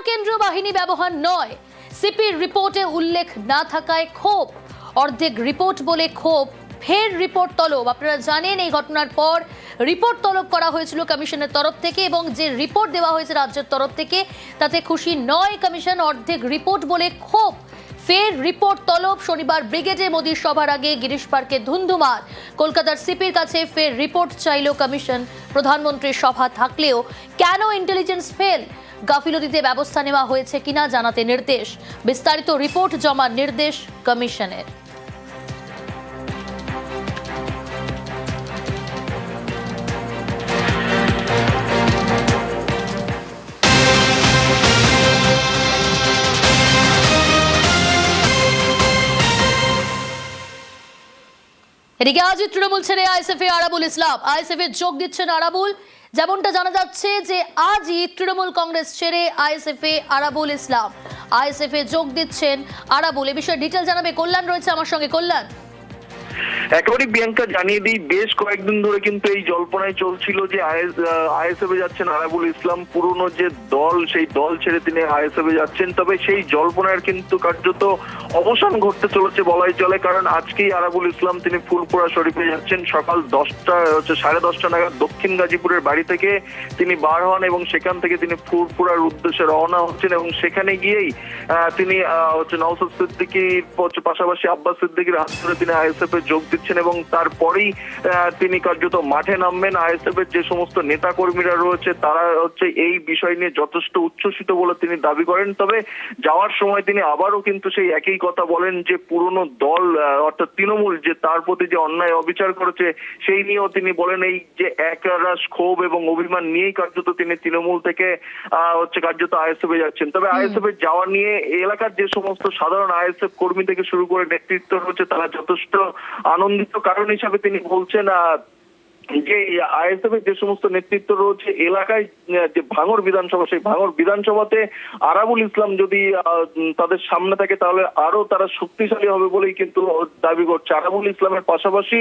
কেন্দ্রীয় বাহিনী ব্যবহার নয়, সিপির রিপোর্টে উল্লেখ না থাকায় ক্ষোভ। অর্ধেক রিপোর্ট বলে ক্ষোভ, ফের রিপোর্ট তলব। আপনারা জানেন এই ঘটনার পর রিপোর্ট তলব করা হয়েছিল কমিশনের তরফ থেকে, এবং যে রিপোর্ট দেওয়া হয়েছে রাজ্যের তরফ থেকে তাতে খুশি নয় কমিশন। অর্ধেক রিপোর্ট বলে ক্ষোভ, ফের রিপোর্ট তলব। শনিবার ব্রিগেডে মোদীর সভার আগে গিরিশ পার্কে ধুন্ধুমার। কলকাতার সিপির কাছে ফের রিপোর্ট চাইল কমিশন। প্রধানমন্ত্রীর সভা থাকলেও কেন ইন্টেলিজেন্স ফেল, গাফিলতিতে ব্যবস্থা নেওয়া হয়েছে কিনা জানাতে নির্দেশ। বিস্তারিত রিপোর্ট জমার নির্দেশ কমিশনের। এদিকে আজ তৃণমূল ছেড়ে আইএসএফ এ আরাবুল ইসলাম। আইএসএফ এ যোগ দিচ্ছেন আরাবুল। যেমনটা জানা যাচ্ছে যে আজই তৃণমূল কংগ্রেস ছেড়ে আইএসএফ এ আরাবুল ইসলাম। আইএসএফ এ যোগ দিচ্ছেন আরাবুল। এ বিষয়ে ডিটেল জানাবে কল্যাণ, রয়েছে আমার সঙ্গে। কল্যাণ, একেবারে প্রিয়াঙ্কা জানিয়ে দিই, বেশ কয়েকদিন ধরে কিন্তু এই জল্পনায় চলছিল যে আইএসএফ এ যাচ্ছেন আরাবুল ইসলাম। পুরনো যে দল, সেই দল ছেড়ে তিনি আইএসএফ এ যাচ্ছেন। তবে সেই জল্পনার কিন্তু কার্যত অবসান ঘটতে চলেছে বলাই চলে, কারণ আজকেই আরাবুল ইসলাম তিনি ফুলপুরা শরীফে যাচ্ছেন। সকাল 10:30 নাগাদ দক্ষিণ গাজীপুরের বাড়ি থেকে তিনি বার হন এবং সেখান থেকে তিনি ফুলপুরার উদ্দেশ্যে রওনা হচ্ছেন, এবং সেখানে গিয়েই তিনি নওশাদ সিদ্দিকীর পাশাপাশি আব্বাস সিদ্দিকীর হাত ধরে তিনি আইএসএফ এ যোগ দিচ্ছেন, এবং তারপরেই তিনি কার্যত মাঠে নামবেন। আইএসএফ এর যে সমস্ত নেতা কর্মীরা রয়েছে তারা এই বিষয় নিয়ে যথেষ্ট উচ্ছ্বসিত বলে তিনি দাবি করেন। তবে যাওয়ার সময় তিনি আবারও কিন্তু সেই একই কথা বলেন যে পুরনো দল অর্থাৎ তৃণমূল যে তার প্রতি যে অন্যায় অবিচার করেছে সেই নিয়েও তিনি বলেন এই যে একরাশ ক্ষোভ এবং অভিমান নিয়েই কার্যত তিনি তৃণমূল থেকে কার্যত আইএসএফ এ যাচ্ছেন। তবে আইএসএফ এর যাওয়া নিয়ে এলাকার যে সমস্ত সাধারণ আইএসএফ কর্মী থেকে শুরু করে নেতৃত্ব রয়েছে তারা যথেষ্ট আনন্দিত। কারণ হিসাবে তিনি বলছেন যে আইএসএফ এর যে সমস্ত নেতৃত্ব রয়েছে এলাকায়, যে ভাঙড় বিধানসভা, সেই ভাঙড় বিধানসভাতে আরাবুল ইসলাম যদি তাদের সামনে থাকে তাহলে আরো তারা শক্তিশালী হবে বলেই কিন্তু দাবি করছে। আরাবুল ইসলামের পাশাপাশি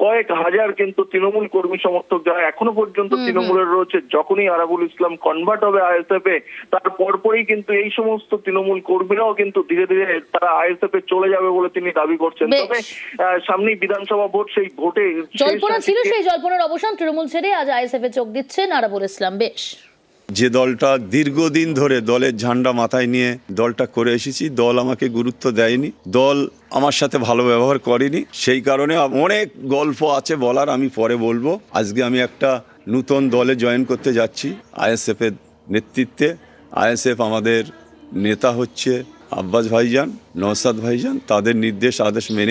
কয়েক হাজার কিন্তু তৃণমূল কর্মী সমর্থক যারা এখনো পর্যন্ত তৃণমূলের রয়েছে, যখনই আরাবুল ইসলাম কনভার্ট হবে আইএসএফ এ তার পরপরই কিন্তু এই সমস্ত তৃণমূল কর্মীরাও কিন্তু ধীরে ধীরে তারা আইএসএফ এ চলে যাবে বলে তিনি দাবি করছেন। তবে সামনেই বিধানসভা ভোট, সেই ভোটে অবসান, তৃণমূল ছেড়ে আজ আইএসএফ এ যোগ দিচ্ছেন আরাবুল ইসলাম। বেশ, যে দলটা দীর্ঘদিন ধরে দলের ঝান্ডা মাথায় নিয়ে দলটা করে এসেছি, দল আমাকে গুরুত্ব দেয়নি, দল আমার সাথে ভালো ব্যবহার করেনি, সেই কারণে অনেক গল্প আছে বলার, আমি পরে বলবো। আজকে আমি একটা নতুন দলে জয়েন করতে যাচ্ছি আইএসএফ এর নেতৃত্বে। আইএসএফ আমাদের নেতা হচ্ছে আব্বাস ভাইজান, নওশাদ ভাইজান, তাদের নির্দেশ আদেশ মেনে